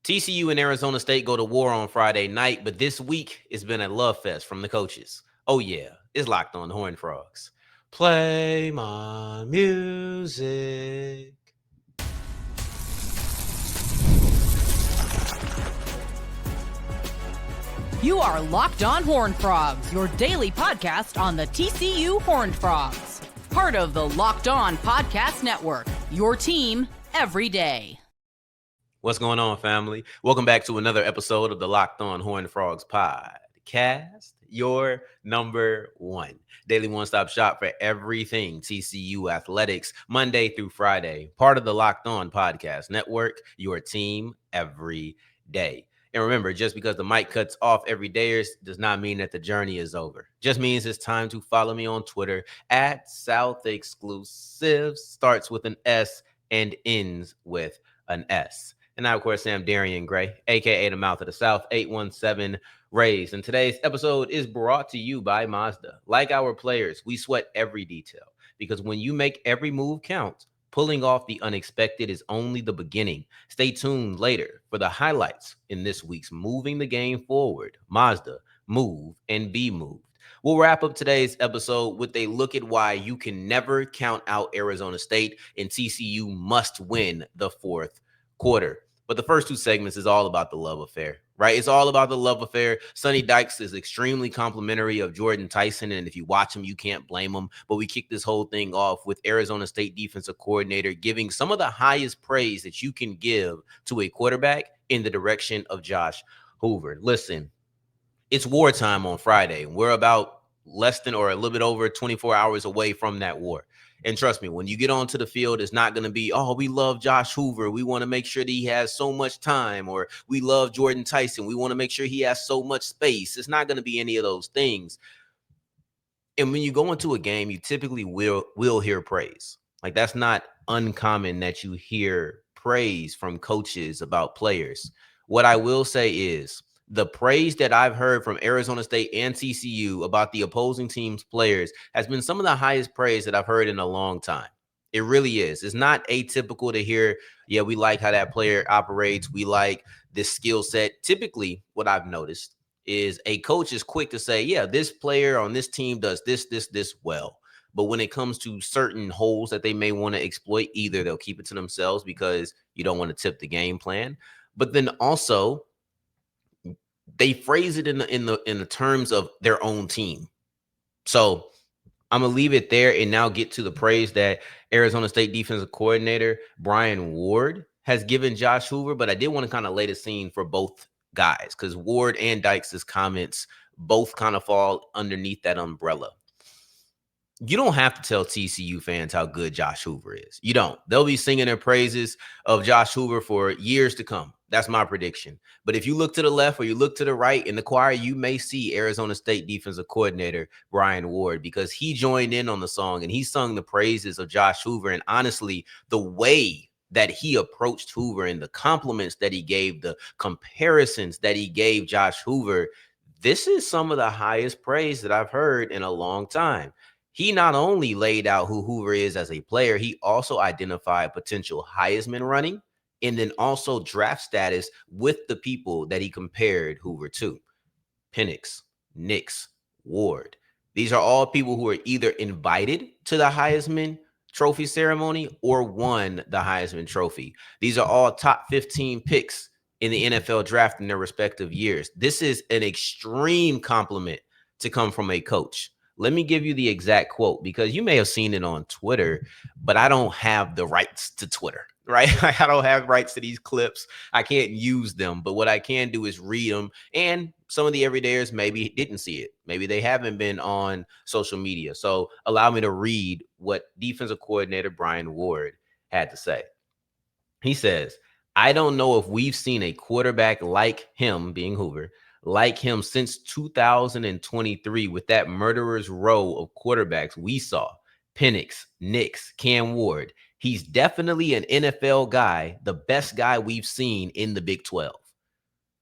TCU and Arizona State go to war on Friday night, but this week it's been a love fest from the coaches. Oh yeah, it's locked on the Horned Frogs. Play my music. You are Locked On Horned Frogs, your daily podcast on the TCU Horned Frogs. Part of the Locked On Podcast Network, your team every day. What's going on, family? Welcome back to another episode of the Locked On Horned Frogs podcast, your number one daily one-stop shop for everything TCU athletics, Monday through Friday. Part of the Locked On Podcast Network, your team every day. And remember, just because the mic cuts off every day does not mean that the journey is over. Just means it's time to follow me on Twitter at South Exclusives. Starts with an S and ends with an S. And I, of course, am Darrion Gray, a.k.a. the Mouth of the South, 817 Rays. And today's episode is brought to you by Mazda. Like our players, we sweat every detail because when you make every move count, pulling off the unexpected is only the beginning. Stay tuned later for the highlights in this week's Moving the Game Forward. Mazda, move and be moved. We'll wrap up today's episode with a look at why you can never count out Arizona State and TCU must win the fourth quarter. But the first two segments is all about the love affair, right? It's all about the love affair. Sonny Dykes is extremely complimentary of Jordan Tyson, and if you watch him, you can't blame him. But we kick this whole thing off with Arizona State defensive coordinator giving some of the highest praise that you can give to a quarterback in the direction of Josh Hoover. Listen, it's wartime on Friday. We're about less than or a little bit over 24 hours away from that war. And trust me, when you get onto the field, it's not going to be, oh, we love Josh Hoover. We want to make sure that he has so much time. Or we love Jordan Tyson. We want to make sure he has so much space. It's not going to be any of those things. And when you go into a game, you typically will hear praise. Like, that's not uncommon that you hear praise from coaches about players. What I will say is, the praise that I've heard from Arizona State and TCU about the opposing team's players has been some of the highest praise that I've heard in a long time. It really is. It's not atypical to hear, yeah, we like how that player operates. We like this skill set. Typically, what I've noticed is a coach is quick to say, yeah, this player on this team does this well. But when it comes to certain holes that they may want to exploit, either they'll keep it to themselves because you don't want to tip the game plan. But then also, they phrase it in the terms of their own team. So I'm gonna leave it there and now get to the praise that Arizona State defensive coordinator Brian Ward has given Josh Hoover. But I did want to kind of lay the scene for both guys because Ward and Dykes' comments both kind of fall underneath that umbrella. You don't have to tell TCU fans how good Josh Hoover is. You don't. They'll be singing their praises of Josh Hoover for years to come. That's my prediction. But if you look to the left or you look to the right in the choir, you may see Arizona State defensive coordinator Brian Ward because he joined in on the song and he sung the praises of Josh Hoover. And honestly, the way that he approached Hoover and the compliments that he gave, the comparisons that he gave Josh Hoover, this is some of the highest praise that I've heard in a long time. He not only laid out who Hoover is as a player, he also identified potential Heisman running and then also draft status with the people that he compared Hoover to. Penix, Nix, Ward. These are all people who are either invited to the Heisman Trophy ceremony or won the Heisman Trophy. These are all top 15 picks in the NFL draft in their respective years. This is an extreme compliment to come from a coach. Let me give you the exact quote because you may have seen it on Twitter, but I don't have the rights to Twitter, right? I don't have rights to these clips. I can't use them, but what I can do is read them. And some of the everydayers maybe didn't see it. Maybe they haven't been on social media. So allow me to read what defensive coordinator Brian Ward had to say. He says, I don't know if we've seen a quarterback like him, being Hoover, like him since 2023 with that murderer's row of quarterbacks we saw. Penix, Nix, Cam Ward. He's definitely an NFL guy, the best guy we've seen in the Big 12.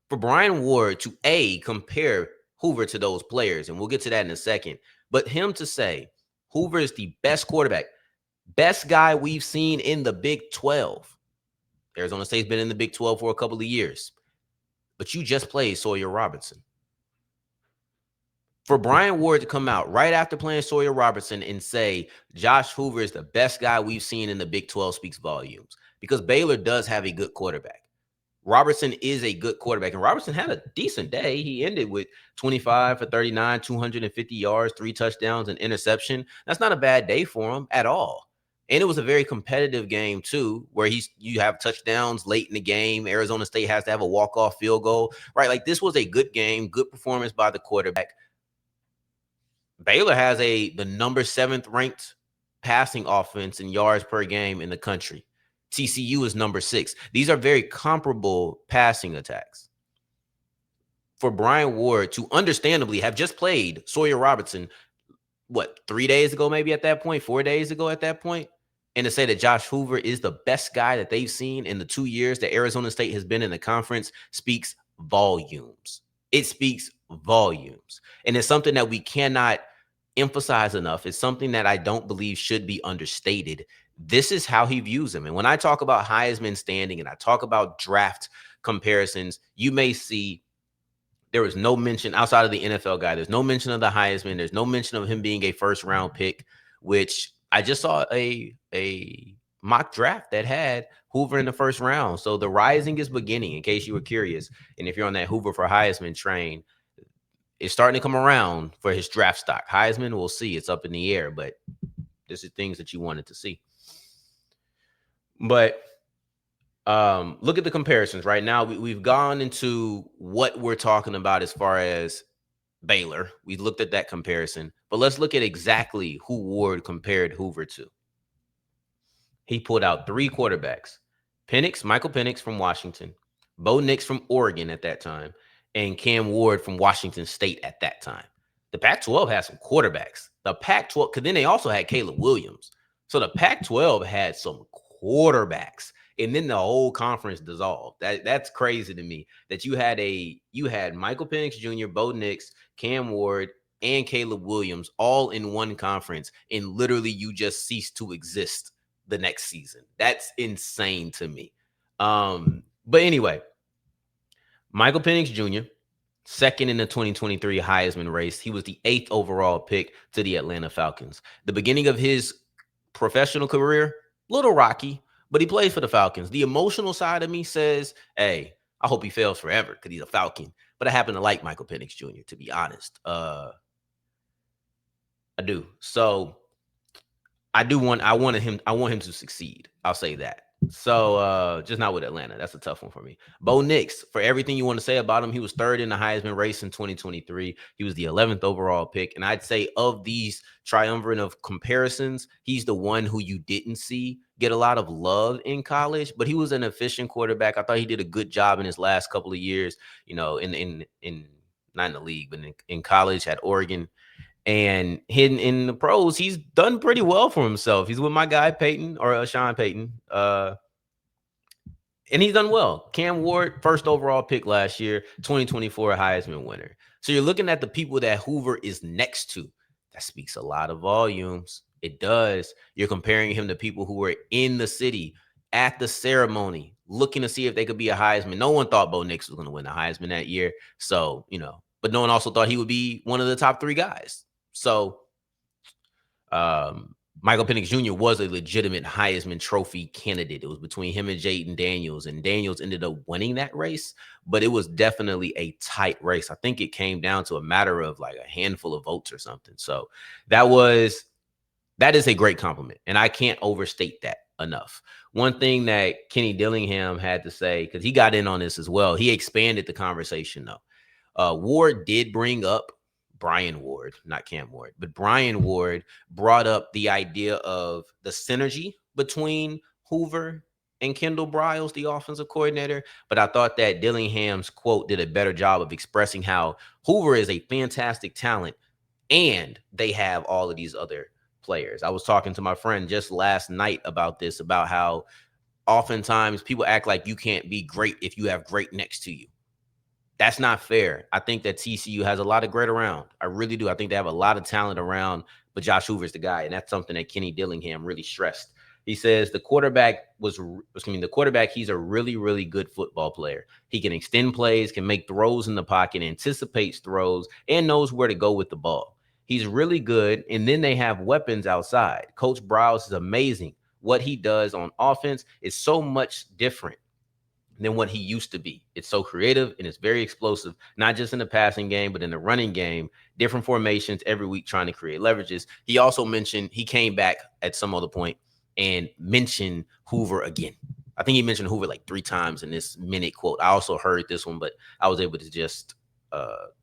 For Brian Ward to compare Hoover to those players, and we'll get to that in a second, but him to say Hoover is the best quarterback, best guy we've seen in the Big 12. Arizona State's been in the Big 12 for a couple of years, but you just played Sawyer Robertson. For Brian Ward to come out right after playing Sawyer Robertson and say Josh Hoover is the best guy we've seen in the Big 12 speaks volumes, because Baylor does have a good quarterback. Robertson is a good quarterback, and Robertson had a decent day. He ended with 25 for 39, 250 yards, 3 touchdowns, and interception. That's not a bad day for him at all. And it was a very competitive game, too, where you have touchdowns late in the game. Arizona State has to have a walk-off field goal, right? Like, this was a good game, good performance by the quarterback. Baylor has the number 7th ranked passing offense in yards per game in the country. TCU is number 6. These are very comparable passing attacks. For Brian Ward to understandably have just played Sawyer Robertson, 3 days ago, maybe at that point, 4 days ago at that point, and to say that Josh Hoover is the best guy that they've seen in the 2 years that Arizona State has been in the conference speaks volumes. It speaks volumes. And it's something that we cannot emphasize enough. It's something that I don't believe should be understated. This is how he views him. And when I talk about Heisman standing and I talk about draft comparisons, you may see there was no mention outside of the NFL guy. There's no mention of the Heisman. There's no mention of him being a first-round pick, which I just saw a mock draft that had Hoover in the first round. So the rising is beginning, in case you were curious. And if you're on that Hoover for Heisman train, it's starting to come around for his draft stock. Heisman, we'll see. It's up in the air, but this is things that you wanted to see. But look at the comparisons right now. We've gone into what we're talking about as far as Baylor. We looked at that comparison, but let's look at exactly who Ward compared Hoover to. He pulled out 3 quarterbacks: Michael Penix from Washington, Bo Nix from Oregon at that time, and Cam Ward from Washington State at that time. The Pac-12 had some quarterbacks. The Pac-12, because then they also had Caleb Williams. So the Pac-12 had some quarterbacks, and then the whole conference dissolved. That's crazy to me that you had Michael Penix Jr., Bo Nix, Cam Ward, and Caleb Williams all in one conference, and literally you just ceased to exist the next season. That's insane to me. But anyway, Michael Penix Jr., second in the 2023 Heisman race. He was the 8th overall pick to the Atlanta Falcons. The beginning of his professional career, little rocky, but he played for the Falcons. The emotional side of me says, hey, I hope he fails forever because he's a Falcon. But I happen to like Michael Penix Jr., to be honest. I do. So I want him to succeed. I'll say that. So just not with Atlanta. That's a tough one for me. Bo Nix, for everything you want to say about him, he was 3rd in the Heisman race in 2023. He was the 11th overall pick. And I'd say of these triumvirate of comparisons, he's the one who you didn't see get a lot of love in college, but he was an efficient quarterback. I thought he did a good job in his last couple of years, not in the league, but in college at Oregon. And hidden in the pros, he's done pretty well for himself. He's with my guy Sean Payton, and he's done well. Cam Ward, 1st overall pick last year, 2024 Heisman winner. So you're looking at the people that Hoover is next to. That speaks a lot of volumes. It does. You're comparing him to people who were in the city at the ceremony, looking to see if they could be a Heisman. No one thought Bo Nix was going to win the Heisman that year. So, but no one also thought he would be one of the top 3 guys. So Michael Penix Jr. was a legitimate Heisman Trophy candidate. It was between him and Jayden Daniels, and Daniels ended up winning that race, but it was definitely a tight race. I think it came down to a matter of like a handful of votes or something. So that is a great compliment, and I can't overstate that enough. One thing that Kenny Dillingham had to say, because he got in on this as well, he expanded the conversation though. Ward did bring up Brian Ward, not Cam Ward, but Brian Ward brought up the idea of the synergy between Hoover and Kendall Briles, the offensive coordinator. But I thought that Dillingham's quote did a better job of expressing how Hoover is a fantastic talent and they have all of these other players. I was talking to my friend just last night about this, about how oftentimes people act like you can't be great if you have great next to you. That's not fair. I think that TCU has a lot of great around. I really do. I think they have a lot of talent around, but Josh Hoover's the guy, and that's something that Kenny Dillingham really stressed. He says the quarterback he's a really, really good football player. He can extend plays, can make throws in the pocket, anticipates throws, and knows where to go with the ball. He's really good. And then they have weapons outside. Coach Browse is amazing. What he does on offense is so much different than what he used to be. It's so creative and it's very explosive, not just in the passing game, but in the running game, different formations every week trying to create leverages. He also mentioned he came back at some other point and mentioned Hoover again. I think he mentioned Hoover like 3 times in this minute quote. I also heard this one, but I was able to just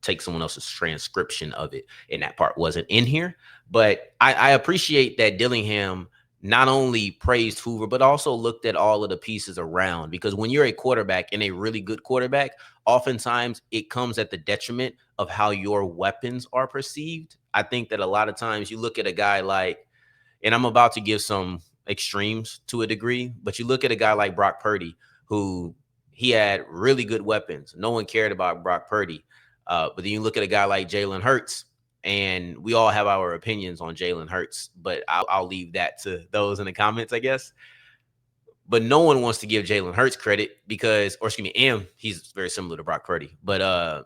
take someone else's transcription of it, and that part wasn't in here. But I appreciate that Dillingham not only praised Hoover, but also looked at all of the pieces around. Because when you're a quarterback and a really good quarterback, oftentimes it comes at the detriment of how your weapons are perceived. I think that a lot of times you look at a guy like, and I'm about to give some extremes to a degree, but you look at a guy like Brock Purdy, who he had really good weapons. No one cared about Brock Purdy. But then you look at a guy like Jalen Hurts, and we all have our opinions on Jalen Hurts, but I'll leave that to those in the comments, I guess. But no one wants to give Jalen Hurts credit because, or excuse me, he's very similar to Brock Purdy. But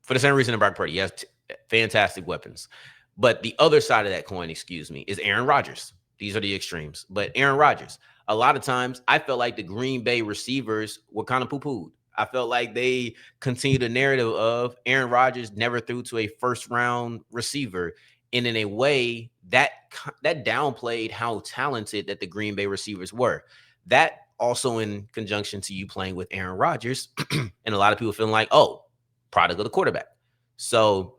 for the same reason as Brock Purdy, he has fantastic weapons. But the other side of that coin, is Aaron Rodgers. These are the extremes. But Aaron Rodgers, a lot of times I felt like the Green Bay receivers were kind of poo-pooed. I felt like they continued the narrative of Aaron Rodgers never threw to a first-round receiver. And in a way, that downplayed how talented that the Green Bay receivers were. That also in conjunction to you playing with Aaron Rodgers and a lot of people feeling like, oh, product of the quarterback. So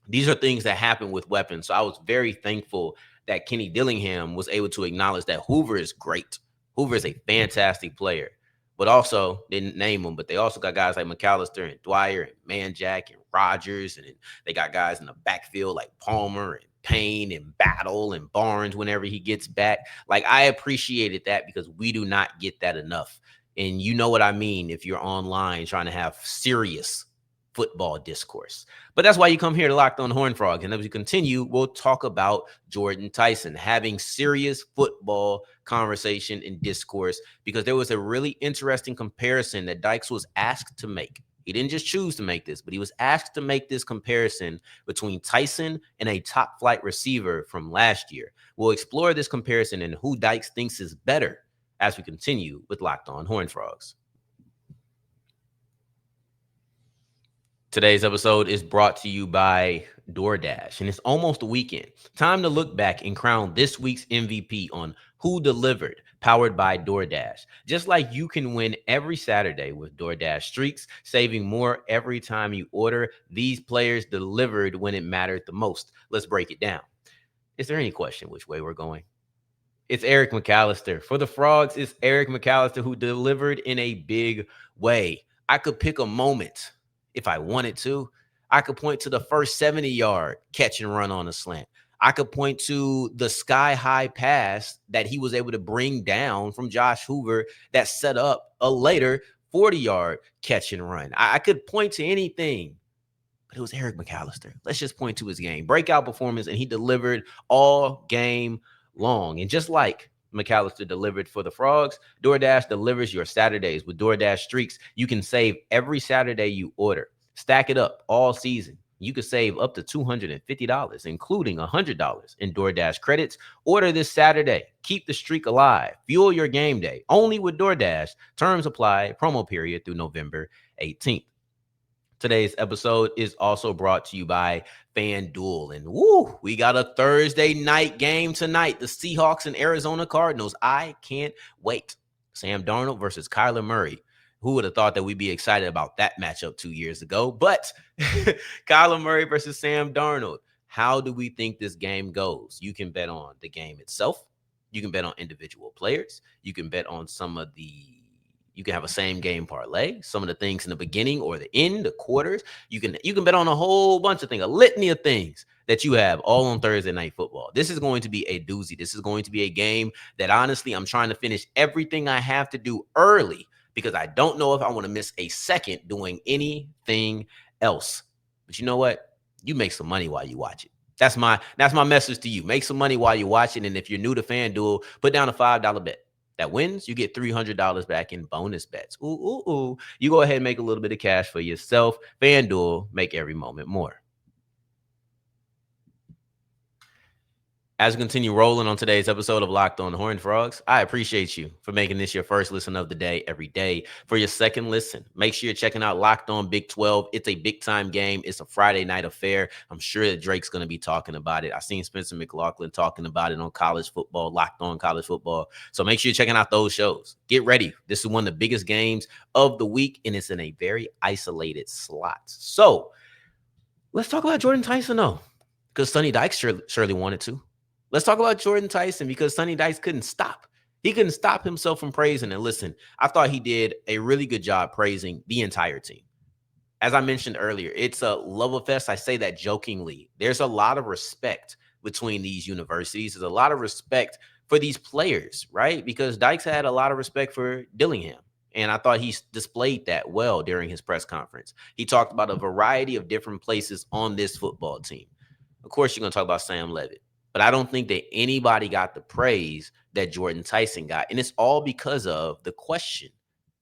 these are things that happen with weapons. So I was very thankful that Kenny Dillingham was able to acknowledge that Hoover is great. Hoover is a fantastic player. But also, didn't name them, but they also got guys like McAllister and Dwyer and Manjack and Rodgers. And they got guys in the backfield like Palmer and Payne and Battle and Barnes whenever he gets back. Like, I appreciated that because we do not get that enough. And you know what I mean if you're online trying to have serious football discourse. But that's why you come here to Locked On Horned Frogs. And as we continue, we'll talk about Jordan Tyson having serious football conversation and discourse, because there was a really interesting comparison that Dykes was asked to make. He didn't just choose to make this, but he was asked to make this comparison between Tyson and a top flight receiver from last year. We'll explore this comparison and who Dykes thinks is better as we continue with Locked On Horned Frogs. Today's episode is brought to you by DoorDash, and it's almost a weekend. Time to look back and crown this week's MVP on Who Delivered, powered by DoorDash. Just like you can win every Saturday with DoorDash Streaks, saving more every time you order, these players delivered when it mattered the most. Let's break it down. Is there any question which way we're going? It's Eric McAllister. For the Frogs, it's Eric McAllister who delivered in a big way. I could pick a moment if I wanted to. I could point to the first 70-yard catch and run on a slant. I could point to the sky-high pass that he was able to bring down from Josh Hoover that set up a later 40-yard catch and run. I could point to anything, but it was Eric McAllister. Let's just point to his game. Breakout performance, and he delivered all game long. And just like McAllister delivered for the Frogs, DoorDash delivers your Saturdays. With DoorDash Streaks, you can save every Saturday you order. Stack it up all season. You could save up to $250, including $100 in DoorDash credits. Order this Saturday. Keep the streak alive. Fuel your game day. Only with DoorDash. Terms apply. Promo period through November 18th. Today's episode is also brought to you by FanDuel. And we got a Thursday night game tonight. The Seahawks and Arizona Cardinals. I can't wait. Sam Darnold versus Kyler Murray. Who would have thought that we'd be excited about that matchup 2 years ago? But Kyler Murray versus Sam Darnold. How do we think this game goes? You can bet on the game itself. You can bet on individual players. You can bet on you can have a same game parlay, some of the things in the beginning or the end, the quarters. You can bet on a whole bunch of things, a litany of things that you have all on Thursday Night Football. This is going to be a doozy. This is going to be a game that honestly, I'm trying to finish everything I have to do early because I don't know if I want to miss a second doing anything else. But you know what? You make some money while you watch it. That's my message to you. Make some money while you're watching. And if you're new to FanDuel, put down a $5 bet. That wins, you get $300 back in bonus bets. Ooh, ooh, ooh. You go ahead and make a little bit of cash for yourself. FanDuel, make every moment more. As we continue rolling on today's episode of Locked On Horned Frogs, I appreciate you for making this your first listen of the day every day. For your second listen, make sure you're checking out Locked On Big 12. It's a big-time game. It's a Friday night affair. I'm sure that Drake's going to be talking about it. I've seen Spencer McLaughlin talking about it on college football, Locked On College Football. So make sure you're checking out those shows. Get ready. This is one of the biggest games of the week, and it's in a very isolated slot. So let's talk about Jordan Tyson, though, because Sonny Dykes surely wanted to. Let's talk about Jordan Tyson because Sonny Dykes couldn't stop. He couldn't stop himself from praising. And listen, I thought he did a really good job praising the entire team. As I mentioned earlier, it's a love fest. I say that jokingly. There's a lot of respect between these universities. There's a lot of respect for these players, right? Because Dykes had a lot of respect for Dillingham. And I thought he displayed that well during his press conference. He talked about a variety of different places on this football team. Of course, you're going to talk about Sam Levitt. But I don't think that anybody got the praise that Jordan Tyson got. And it's all because of the question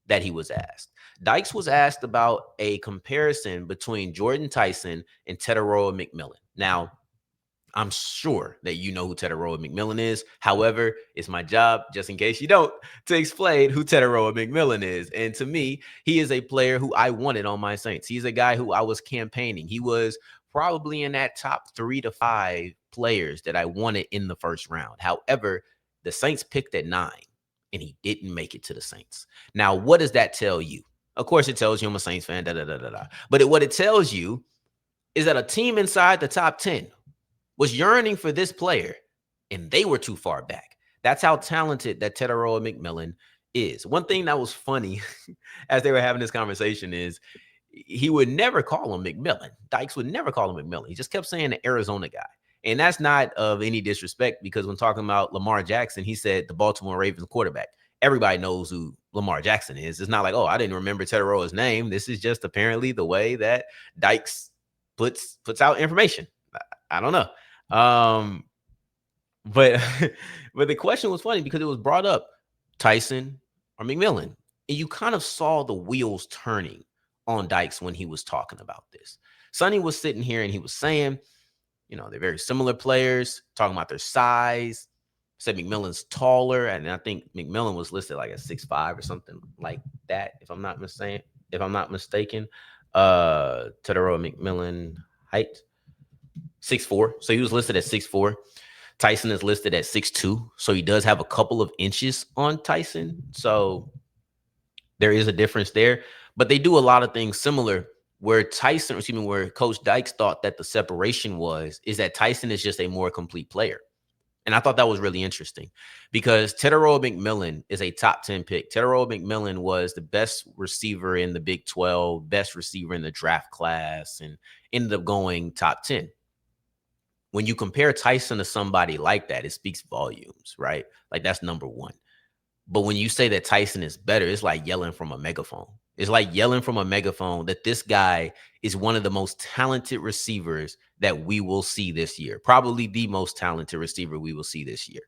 that he was asked. Dykes was asked about a comparison between Jordan Tyson and Tetairoa McMillan. Now, I'm sure that you know who Tetairoa McMillan is. However, it's my job, just in case you don't, to explain who Tetairoa McMillan is. And to me, he is a player who I wanted on my Saints. He's a guy who I was campaigning. He was probably in that top 3 to 5 players that I wanted in the first round. However, the Saints picked at 9, and he didn't make it to the Saints. Now, what does that tell you? Of course, it tells you I'm a Saints fan, But what it tells you is that a team inside the top 10 was yearning for this player, and they were too far back. That's how talented that Tetairoa McMillan is. One thing that was funny as they were having this conversation is he would never call him McMillan. Dykes would never call him McMillan. He just kept saying the Arizona guy. And that's not of any disrespect because when talking about Lamar Jackson, he said the Baltimore Ravens quarterback. Everybody knows who Lamar Jackson is. It's not like, oh, I didn't remember Tetairoa's name. This is just apparently the way that Dykes puts out information. I don't know. But the question was funny because it was brought up, Tyson or McMillan. And you kind of saw the wheels turning on Dykes when he was talking about this. Sonny was sitting here and he was saying, they're very similar players, talking about their size. Said McMillan's taller, and I think McMillan was listed like a 6'5" or something like that, if I'm not mistaken. Tetairoa McMillan height 6'4", so he was listed at 6'4". Tyson is listed at 6'2", so he does have a couple of inches on Tyson. So there is a difference there, but they do a lot of things similar. Where Coach Dykes thought that the separation is that Tyson is just a more complete player. And I thought that was really interesting because Tetairoa McMillan is a top 10 pick. Tetairoa McMillan was the best receiver in the Big 12, best receiver in the draft class, and ended up going top 10. When you compare Tyson to somebody like that, it speaks volumes, right? Like that's number one. But when you say that Tyson is better, it's like yelling from a megaphone. It's like yelling from a megaphone that this guy is one of the most talented receivers that we will see this year. Probably the most talented receiver we will see this year.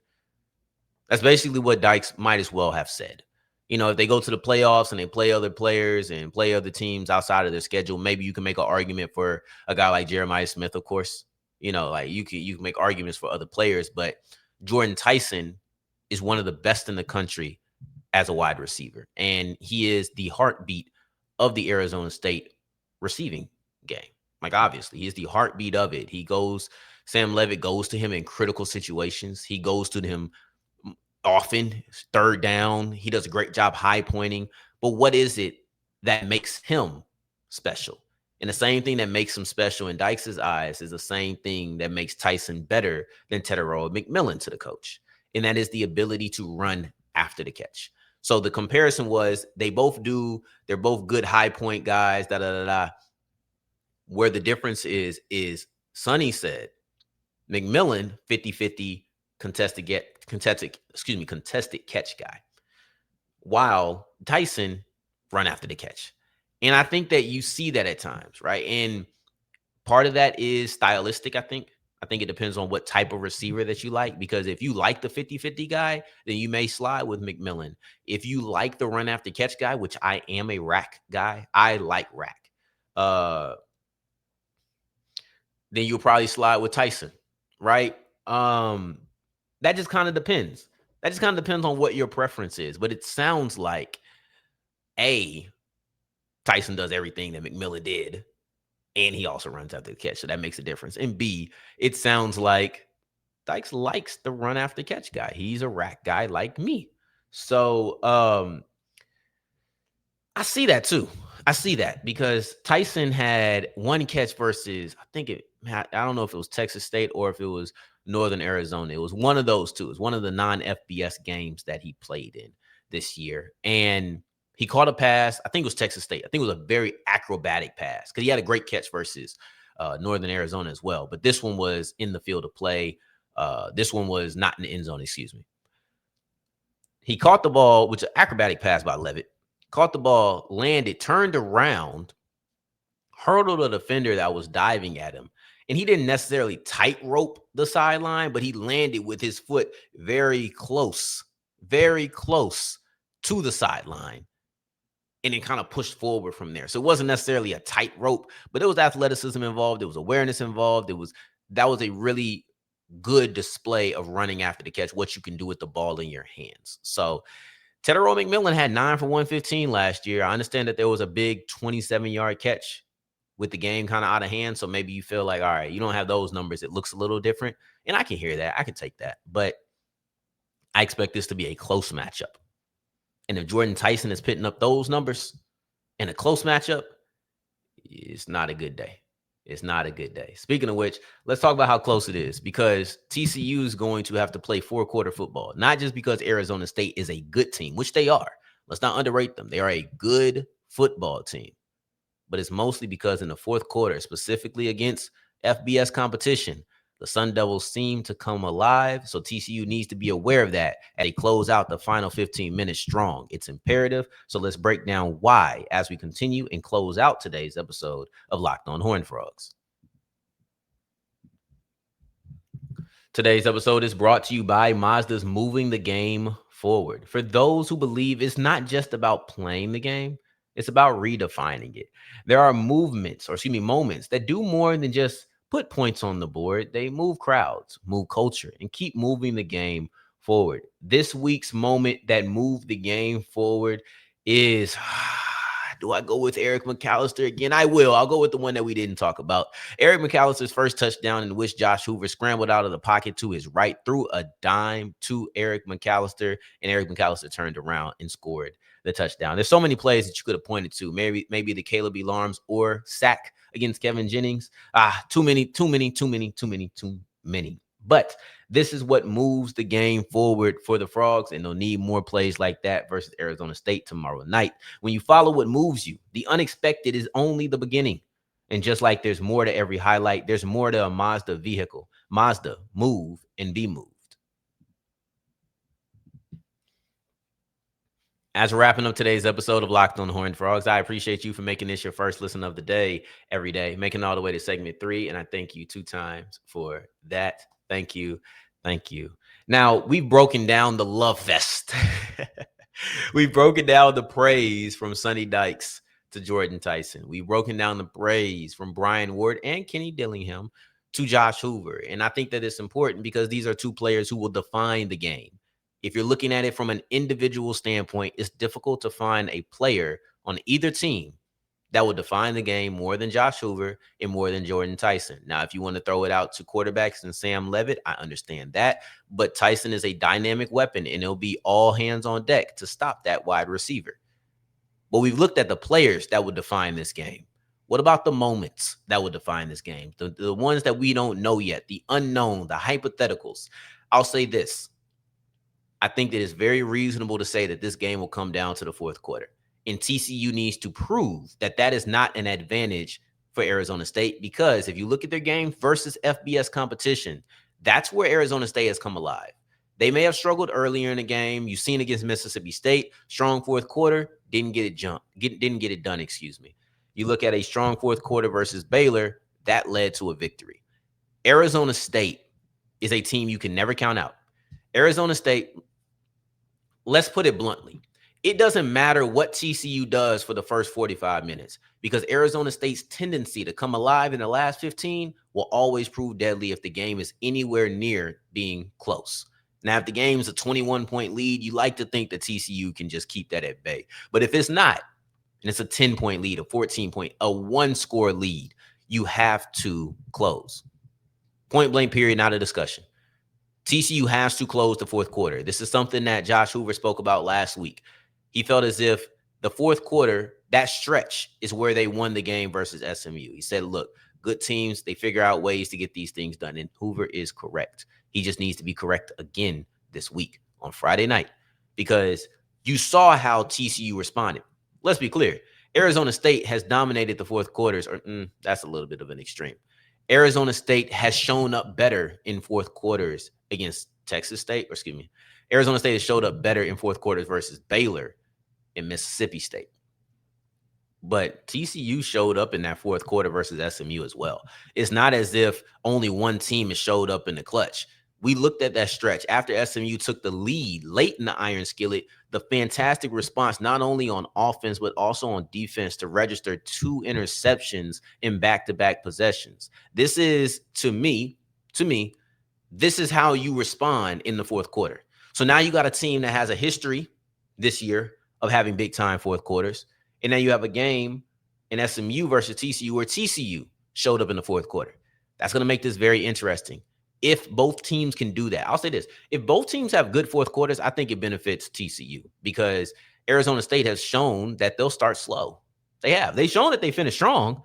That's basically what Dykes might as well have said. If they go to the playoffs and they play other players and play other teams outside of their schedule, maybe you can make an argument for a guy like Jeremiah Smith, of course. Like you can make arguments for other players, but Jordan Tyson is one of the best in the country as a wide receiver. And he is the heartbeat of the Arizona State receiving game. Like, obviously, he is the heartbeat of it. Sam Levitt goes to him in critical situations. He goes to him often, third down. He does a great job high pointing. But what is it that makes him special? And the same thing that makes him special in Dykes' eyes is the same thing that makes Tyson better than Tetairoa McMillan to the coach. And that is the ability to run after the catch. So the comparison was they're both good high point guys, Where the difference is Sonny said McMillan 50-50 contested catch guy, while Tyson run after the catch. And I think that you see that at times, right? And part of that is stylistic, I think. I think it depends on what type of receiver that you like, because if you like the 50-50 guy, then you may slide with McMillan. If you like the run after catch guy, which I am a rack guy, I like rack. Then you'll probably slide with Tyson, right? That just kind of depends. That just kind of depends on what your preference is. But it sounds like A, Tyson does everything that McMillan did, and he also runs after the catch. So that makes a difference. And B, it sounds like Dykes likes the run after catch guy. He's a rack guy like me. So I see that too. I see that because Tyson had one catch versus, I don't know if it was Texas State or if it was Northern Arizona. It was one of those two. It was one of the non-FBS games that he played in this year. And he caught a pass. I think it was Texas State. I think it was a very acrobatic pass because he had a great catch versus Northern Arizona as well. But this one was in the field of play. This one was not in the end zone, excuse me. He caught the ball, which is an acrobatic pass by Levitt. Caught the ball, landed, turned around, hurdled a defender that was diving at him. And he didn't necessarily tightrope the sideline, but he landed with his foot very close to the sideline. And then kind of pushed forward from there. So it wasn't necessarily a tightrope, but there was athleticism involved. There was awareness involved. That was a really good display of running after the catch, what you can do with the ball in your hands. So Tetairoa McMillan had 9 for 115 last year. I understand that there was a big 27-yard catch with the game kind of out of hand. So maybe you feel like, all right, you don't have those numbers. It looks a little different. And I can hear that. I can take that. But I expect this to be a close matchup. And if Jordan Tyson is putting up those numbers in a close matchup, it's not a good day. It's not a good day. Speaking of which, let's talk about how close it is, because TCU is going to have to play 4-quarter football, not just because Arizona State is a good team, which they are. Let's not underrate them. They are a good football team, but it's mostly because in the fourth quarter, specifically against FBS competition, the Sun Devils seem to come alive. So TCU needs to be aware of that as they close out the final 15 minutes strong. It's imperative. So let's break down why as we continue and close out today's episode of Locked on Horned Frogs. Today's episode is brought to you by Mazda's Moving the Game Forward. For those who believe it's not just about playing the game, it's about redefining it. There are moments that do more than just put points on the board. They move crowds, move culture, and keep moving the game forward. This week's moment that moved the game forward is, do I go with Eric McAllister again? I will. I'll go with the one that we didn't talk about. Eric McAllister's first touchdown, in which Josh Hoover scrambled out of the pocket to his right, threw a dime to Eric McAllister, and Eric McAllister turned around and scored the touchdown. There's so many plays that you could have pointed to. Maybe the Caleb Elarms or sack against Kevin Jennings. Too many. But this is what moves the game forward for the Frogs, and they'll need more plays like that versus Arizona State tomorrow night. When you follow what moves you, the unexpected is only the beginning. And just like there's more to every highlight, there's more to a Mazda vehicle. Mazda, move and be moved. As we're wrapping up today's episode of Locked on Horned Frogs, I appreciate you for making this your first listen of the day every day, making it all the way to segment 3. And I thank you 2 times for that. Thank you. Thank you. Now, we've broken down the love fest. We've broken down the praise from Sonny Dykes to Jordan Tyson. We've broken down the praise from Brian Ward and Kenny Dillingham to Josh Hoover. And I think that it's important because these are 2 players who will define the game. If you're looking at it from an individual standpoint, it's difficult to find a player on either team that will define the game more than Josh Hoover and more than Jordan Tyson. Now, if you want to throw it out to quarterbacks and Sam Levitt, I understand that. But Tyson is a dynamic weapon, and it'll be all hands on deck to stop that wide receiver. But we've looked at the players that would define this game. What about the moments that would define this game? The ones that we don't know yet, the unknown, the hypotheticals. I'll say this. I think that it's very reasonable to say that this game will come down to the fourth quarter. And TCU needs to prove that that is not an advantage for Arizona State, because if you look at their game versus FBS competition, that's where Arizona State has come alive. They may have struggled earlier in the game. You've seen against Mississippi State, strong fourth quarter, didn't get it done. You look at a strong fourth quarter versus Baylor, that led to a victory. Arizona State is a team you can never count out. Arizona State, let's put it bluntly, it doesn't matter what TCU does for the first 45 minutes because Arizona State's tendency to come alive in the last 15 will always prove deadly if the game is anywhere near being close. Now, if the game's a 21-point lead, you like to think that TCU can just keep that at bay. But if it's not, and it's a 10-point lead, a 14-point, a one-score lead, you have to close. Point blank period, not a discussion. TCU has to close the fourth quarter. This is something that Josh Hoover spoke about last week. He felt as if the fourth quarter, that stretch is where they won the game versus SMU. He said, look, good teams, they figure out ways to get these things done. And Hoover is correct. He just needs to be correct again this week on Friday night because you saw how TCU responded. Let's be clear. Arizona State has dominated the fourth quarters, or that's a little bit of an extreme. Arizona State has shown up better in fourth quarters against Texas State, Arizona State has showed up better in fourth quarters versus Baylor and Mississippi State. But TCU showed up in that fourth quarter versus SMU as well. It's not as if only one team has showed up in the clutch. We looked at that stretch after SMU took the lead late in the iron skillet, the fantastic response, not only on offense, but also on defense to register 2 interceptions in back-to-back possessions. This is, to me, this is how you respond in the fourth quarter. So now you got a team that has a history this year of having big-time fourth quarters. And now you have a game in SMU versus TCU where TCU showed up in the fourth quarter. That's going to make this very interesting. If both teams can do that, I'll say this. If both teams have good fourth quarters, I think it benefits TCU because Arizona State has shown that they'll start slow. They have. They've shown that they finish strong,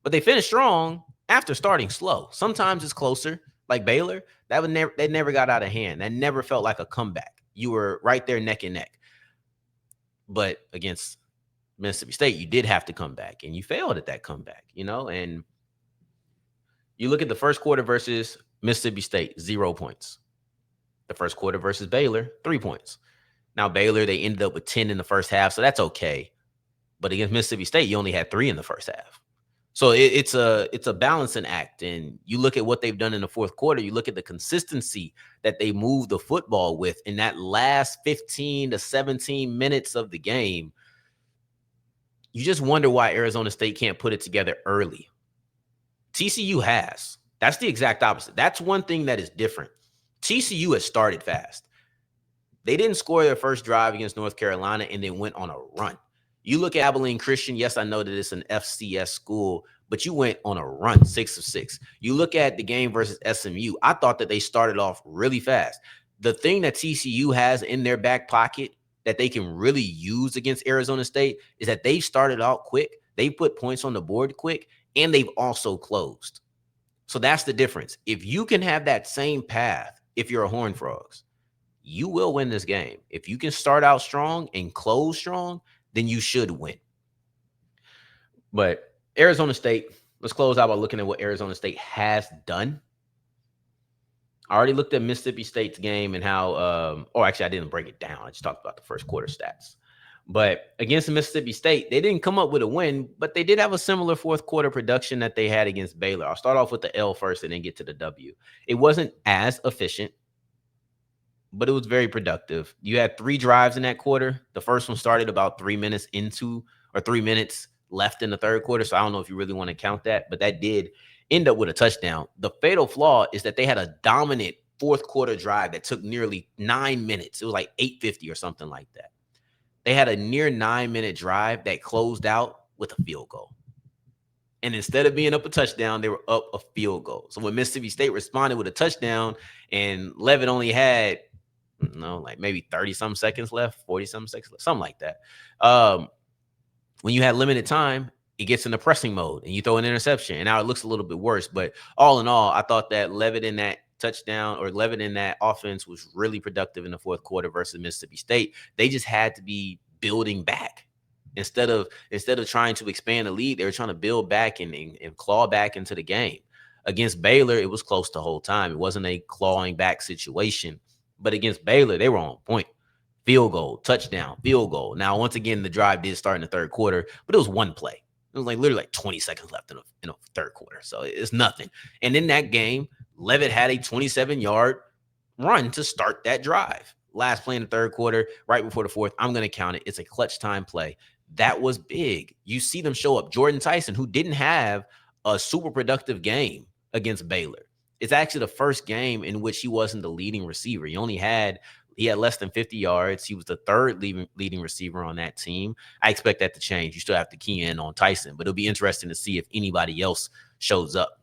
but they finish strong after starting slow. Sometimes it's closer, like Baylor. That never got out of hand. That never felt like a comeback. You were right there neck and neck. But against Mississippi State, you did have to come back, and you failed at that comeback, and you look at the first quarter versus Mississippi State, 0 points. The first quarter versus Baylor, 3 points. Now, Baylor, they ended up with 10 in the first half, so that's okay. But against Mississippi State, you only had 3 in the first half. So it's a balancing act. And you look at what they've done in the fourth quarter, you look at the consistency that they moved the football with in that last 15 to 17 minutes of the game. You just wonder why Arizona State can't put it together early. TCU has. That's the exact opposite. That's one thing that is different. TCU has started fast. They didn't score their first drive against North Carolina and then went on a run. You look at Abilene Christian. Yes, I know that it's an FCS school, but you went on a run, 6 of 6. You look at the game versus SMU. I thought that they started off really fast. The thing that TCU has in their back pocket that they can really use against Arizona State is that they've started out quick. They put points on the board quick, and they've also closed. So that's the difference. If you can have that same path, if you're a Horned Frogs, you will win this game. If you can start out strong and close strong, then you should win. But Arizona State, let's close out by looking at what Arizona State has done. I already looked at Mississippi State's game and how, actually I didn't break it down. I just talked about the first quarter stats. But against Mississippi State, they didn't come up with a win, but they did have a similar fourth quarter production that they had against Baylor. I'll start off with the L first and then get to the W. It wasn't as efficient, but it was very productive. You had 3 drives in that quarter. The first one started about 3 minutes left in the third quarter. So I don't know if you really want to count that, but that did end up with a touchdown. The fatal flaw is that they had a dominant fourth quarter drive that took nearly 9 minutes. It was like 8:50 or something like that. They had a near 9-minute drive that closed out with a field goal. And instead of being up a touchdown, they were up a field goal. So when Mississippi State responded with a touchdown and Levitt only had, like maybe 30-some seconds left, 40-some seconds left, something like that. When you had limited time, it gets in the pressing mode and you throw an interception. And now it looks a little bit worse. But all in all, I thought that Levitt in that offense was really productive in the fourth quarter versus Mississippi State. They just had to be building back. Instead of trying to expand the lead, they were trying to build back and claw back into the game. Against Baylor, it was close the whole time. It wasn't a clawing back situation. But against Baylor, they were on point. Field goal, touchdown, field goal. Now, once again, the drive did start in the third quarter, but it was one play. It was like literally like 20 seconds left in the third quarter. So it's nothing. And in that game, Levitt had a 27-yard run to start that drive. Last play in the third quarter, right before the fourth. I'm going to count it. It's a clutch time play. That was big. You see them show up. Jordan Tyson, who didn't have a super productive game against Baylor. It's actually the first game in which he wasn't the leading receiver. He had less than 50 yards. He was the third leading receiver on that team. I expect that to change. You still have to key in on Tyson, but it'll be interesting to see if anybody else shows up.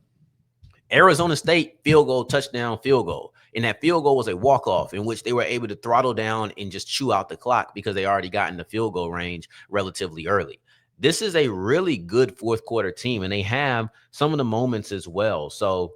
Arizona State field goal, touchdown, field goal. And that field goal was a walk-off in which they were able to throttle down and just chew out the clock because they already got in the field goal range relatively early. This is a really good fourth quarter team, and they have some of the moments as well. So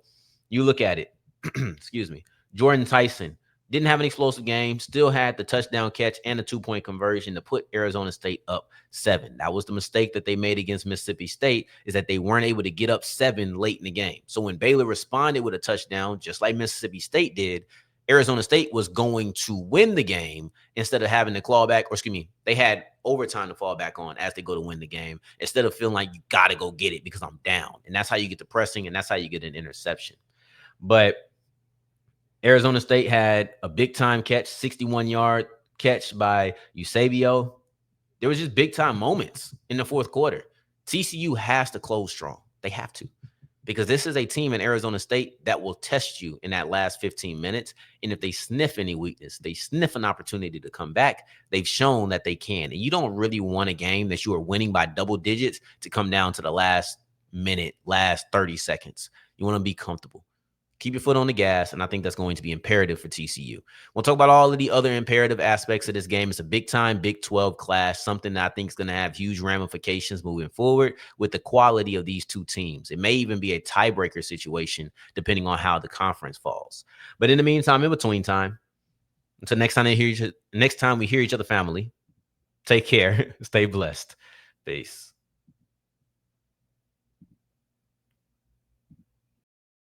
you look at it, excuse me, Jordan Tyson didn't have an explosive game, still had the touchdown catch and a 2-point conversion to put Arizona State up 7. That was the mistake that they made against Mississippi State, is that they weren't able to get up 7 late in the game. So when Baylor responded with a touchdown, just like Mississippi State did, Arizona State was going to win the game instead of having to claw back, or excuse me, they had overtime to fall back on as they go to win the game instead of feeling like you got to go get it because I'm down. And that's how you get the pressing, and that's how you get an interception. But Arizona State had a big-time catch, 61-yard catch by Eusebio. There was just big-time moments in the fourth quarter. TCU has to close strong. They have to. Because this is a team in Arizona State that will test you in that last 15 minutes. And if they sniff any weakness, they sniff an opportunity to come back, they've shown that they can. And you don't really want a game that you are winning by double digits to come down to the last minute, last 30 seconds. You want to be comfortable. Keep your foot on the gas, and I think that's going to be imperative for TCU. We'll talk about all of the other imperative aspects of this game. It's a big-time Big 12 clash, something that I think is going to have huge ramifications moving forward with the quality of these two teams. It may even be a tiebreaker situation depending on how the conference falls. But in the meantime, in between time, until next time we hear each other, family, take care, stay blessed. Peace.